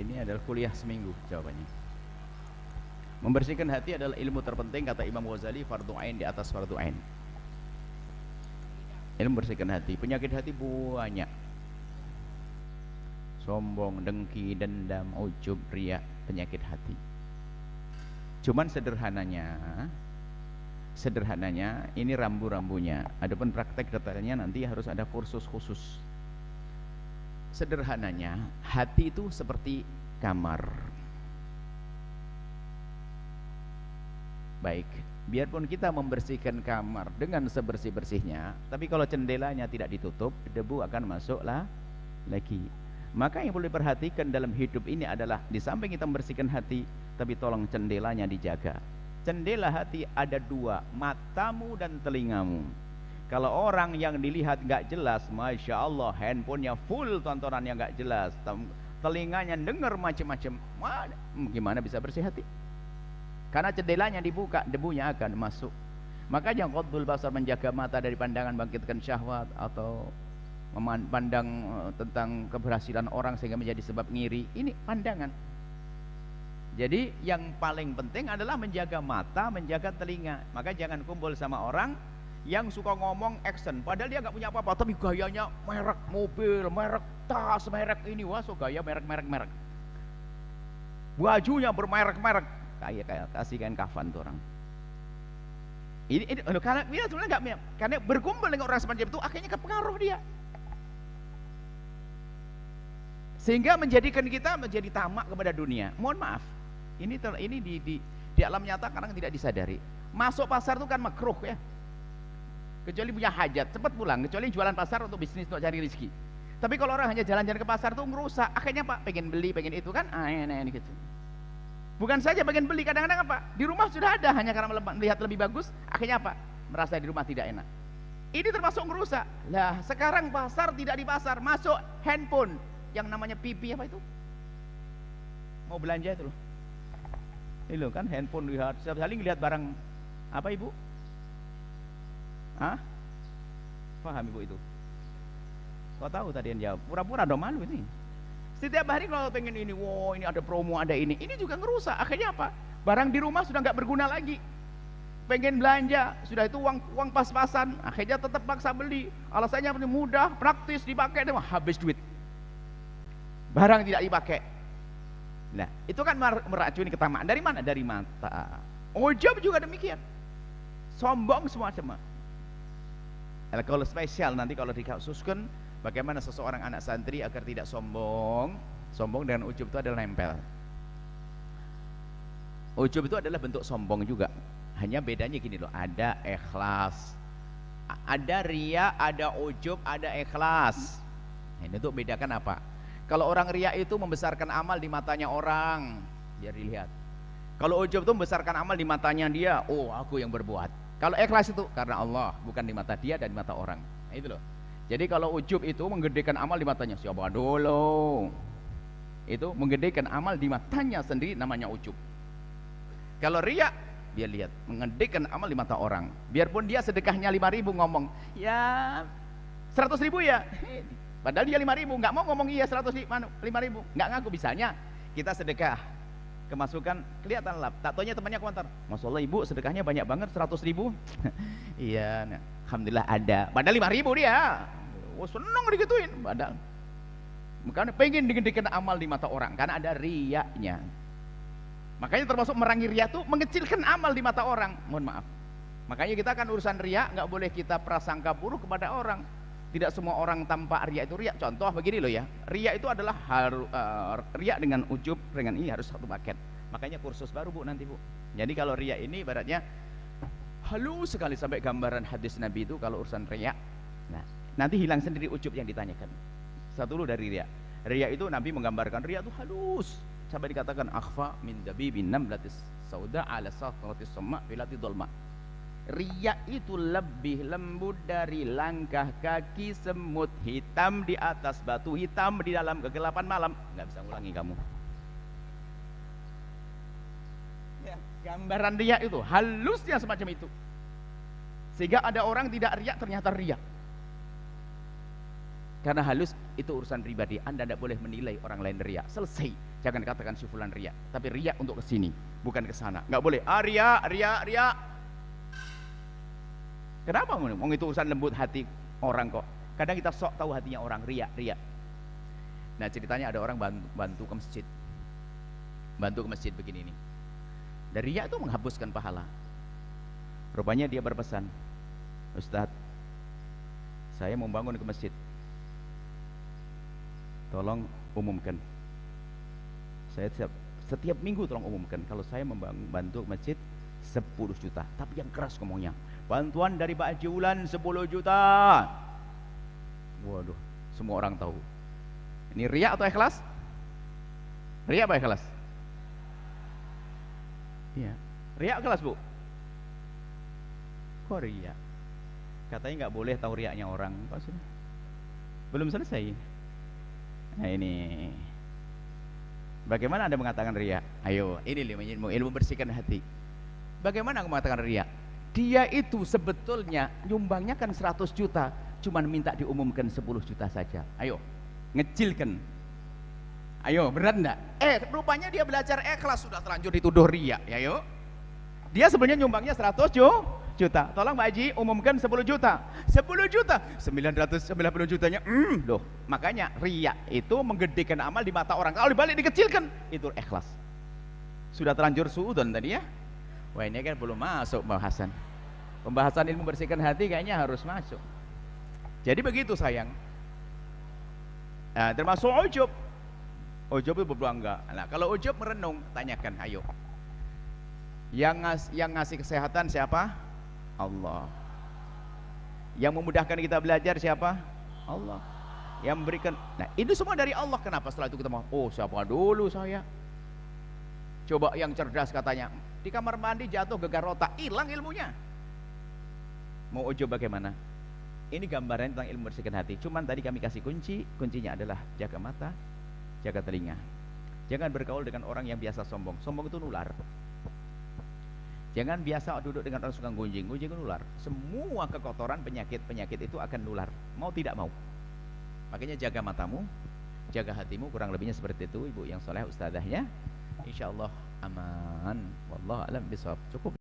Ini adalah kuliah seminggu jawabannya. Membersihkan hati adalah ilmu terpenting, kata Imam Ghazali, fardu ain di atas fardu ain. Ilmu membersihkan hati. Penyakit hati banyak. Sombong, dengki, dendam, ujub, riya, penyakit hati. Cuman sederhananya ini rambu-rambunya. Adapun praktek detailnya nanti harus ada kursus khusus. Sederhananya, hati itu seperti kamar. Baik, biarpun kita membersihkan kamar dengan sebersih-bersihnya, tapi kalau jendelanya tidak ditutup, debu akan masuklah lagi. Maka yang perlu diperhatikan dalam hidup ini adalah di samping kita membersihkan hati, tapi tolong jendelanya dijaga. Jendela hati ada dua, matamu dan telingamu. Kalau orang yang dilihat nggak jelas, masya Allah, handphonenya full tontonan yang nggak jelas, telinganya dengar macam-macam, gimana bisa bersih hati? Karena jendelanya dibuka, debunya akan masuk. Makanya ghadul basar, menjaga mata dari pandangan bangkitkan syahwat atau memandang tentang keberhasilan orang sehingga menjadi sebab ngiri. Ini pandangan. Jadi yang paling penting adalah menjaga mata, menjaga telinga. Maka jangan kumpul sama orang yang suka ngomong action, padahal dia nggak punya apa-apa, tapi gayanya merek mobil, merek tas, merek ini, wah so gaya merek. Bajunya bermerek-merek, kayak kasih kain kafan tuh orang. Ini karena dia sebenarnya nggak, karena berkumpul dengan orang semacam itu akhirnya kepengaruh dia, sehingga menjadikan kita menjadi tamak kepada dunia. Mohon maaf, ini di alam nyata kadang tidak disadari. Masuk pasar itu kan makruh ya, kecuali punya hajat cepat pulang, kecuali jualan pasar untuk bisnis, untuk cari rezeki. Tapi kalau orang hanya jalan-jalan ke pasar tuh ngerusak, akhirnya Pak pengen beli, pengen itu kan, ini gitu. Bukan saja pengen beli, kadang-kadang apa? Di rumah sudah ada, hanya karena melihat lebih bagus, akhirnya apa? Merasa di rumah tidak enak. Ini termasuk ngerusak. Lah, sekarang pasar tidak di pasar, masuk handphone yang namanya pipi apa itu? Mau belanja itu loh. Ini loh kan handphone, lihat setiap kali lihat barang apa Ibu? Hah? Paham Ibu itu? Kau tahu tadi yang jawab, pura-pura dong malu ini. Setiap hari kalau pengen ini, wow ini ada promo, ada ini juga ngerusak. Akhirnya apa? Barang di rumah sudah nggak berguna lagi. Pengen belanja, sudah itu uang pas-pasan, akhirnya tetap paksa beli. Alasannya mudah, praktis, dipakai, habis duit. Barang tidak dipakai. Nah, itu kan meracuni ketamaan. Dari mana? Dari mata. Ujub juga demikian. Sombong semua. Kalau spesial nanti kalau dikhususkan bagaimana seseorang anak santri agar tidak sombong. Sombong dengan ujub itu adalah nempel. Ujub itu adalah bentuk sombong juga. Hanya bedanya gini loh, ada ikhlas, ada riya, ada ujub, ada ikhlas. Ini tuh bedakan apa? Kalau orang riya itu membesarkan amal di matanya orang, biar dilihat. Kalau ujub itu membesarkan amal di matanya dia, oh aku yang berbuat. Kalau ikhlas itu karena Allah, bukan di mata dia dan di mata orang. Nah, itu loh. Jadi kalau ujub itu menggedekan amal di matanya siapa dulu, itu menggedekan amal di matanya sendiri, namanya ujub. Kalau riya, dia lihat menggedekan amal di mata orang. Biarpun dia sedekahnya 5.000 ngomong, ya 100.000 ya, padahal dia 5.000, nggak mau ngomong iya 5.000, nggak ngaku. Bisanya kita sedekah kemasukan kelihatan lap, tak taunya temannya komentar, Masya Allah ibu sedekahnya banyak banget 100.000. Iya, nah, alhamdulillah ada, padahal 5.000 dia. Wah seneng digituin, padahal makanya pengen digedekan amal di mata orang karena ada riyanya. Makanya termasuk merangi riya itu mengecilkan amal di mata orang. Mohon maaf, makanya kita kan urusan riya nggak boleh kita prasangka buruk kepada orang. Tidak semua orang tampak riya itu riya. Contoh begini loh ya, riya itu adalah riya dengan ujub dengan ini harus satu paket. Makanya kursus baru Bu nanti Bu. Jadi kalau riya ini ibaratnya halus sekali sampai gambaran hadis Nabi itu kalau urusan riya. Nah, nanti hilang sendiri ujub yang ditanyakan. Satu dulu dari riya. Riya itu Nabi menggambarkan riya itu halus. Sampai dikatakan akhfa min dabibin namlatis sauda ala satratis sama filati dolma. Riya itu lebih lembut dari langkah kaki semut hitam di atas batu hitam di dalam kegelapan malam. Nggak bisa ngulangi kamu ya, gambaran riya itu halusnya semacam itu, sehingga ada orang tidak riya ternyata riya. Karena halus itu urusan pribadi, Anda tidak boleh menilai orang lain riya. Selesai. Jangan katakan si fulan riya, tapi riya untuk ke sini, bukan ke sana. Nggak boleh. Ah, riya, riya, riya. Kenapa? Mau itu urusan lembut hati orang kok. Kadang kita sok tahu hatinya orang, riya, riya. Nah, ceritanya ada orang bantu ke masjid. Bantu ke masjid begini nih. Dan riya itu menghapuskan pahala. Rupanya dia berpesan, Ustadz, saya mau bangun ke masjid, tolong umumkan. Saya setiap minggu tolong umumkan kalau saya membantu masjid 10 juta. Tapi yang keras ngomongnya, bantuan dari Pak Haji Ulan 10 juta. Waduh, semua orang tahu. Ini riya atau ikhlas? Riya apa ikhlas? Iya, riya ikhlas, Bu. Kok riya? Katanya nggak boleh tahu riyanya orang. Belum selesai. Nah ini, bagaimana Anda mengatakan riya? Ayo, ini ilmu bersihkan hati. Bagaimana aku mengatakan riya? Dia itu sebetulnya nyumbangnya kan 100 juta, cuman minta diumumkan 10 juta saja. Ayo, ngecilkan. Ayo, berat enggak? Rupanya dia belajar ikhlas, sudah terlanjur dituduh riya. Ya yuk. Dia sebenarnya nyumbangnya 100 juta. Tolong Pak Haji umumkan 10 juta. 10 juta, 990 jutanya. Loh, makanya riya itu menggedekan amal di mata orang. Kalau dibalik dikecilkan, itu ikhlas. Sudah terlanjur suudon tadi ya. Wah, ini kan belum masuk pembahasan. Pembahasan ilmu bersihkan hati kayaknya harus masuk. Jadi begitu sayang. Nah, termasuk ujub. Ujub itu berbangga. Nah, kalau ujub merenung, tanyakan, ayo. Yang ngasih kesehatan siapa? Allah. Yang memudahkan kita belajar siapa? Allah. Yang memberikan. Nah, itu semua dari Allah. Kenapa setelah itu kita mau, oh siapa dulu saya? Coba yang cerdas katanya, di kamar mandi jatuh gegar otak, hilang ilmunya. Mau ujub bagaimana? Ini gambaran tentang ilmu bersihkan hati. Cuman tadi kami kasih kuncinya adalah jaga mata, jaga telinga. Jangan bergaul dengan orang yang biasa sombong. Sombong itu nular. Jangan biasa duduk dengan orang suka gunjing nular. Semua kekotoran, penyakit itu akan nular, mau tidak mau. Makanya jaga matamu, jaga hatimu, kurang lebihnya seperti itu Ibu yang soleh ustadzahnya. Insyaallah aman. Wallahu a'lam bishawab. Cukup.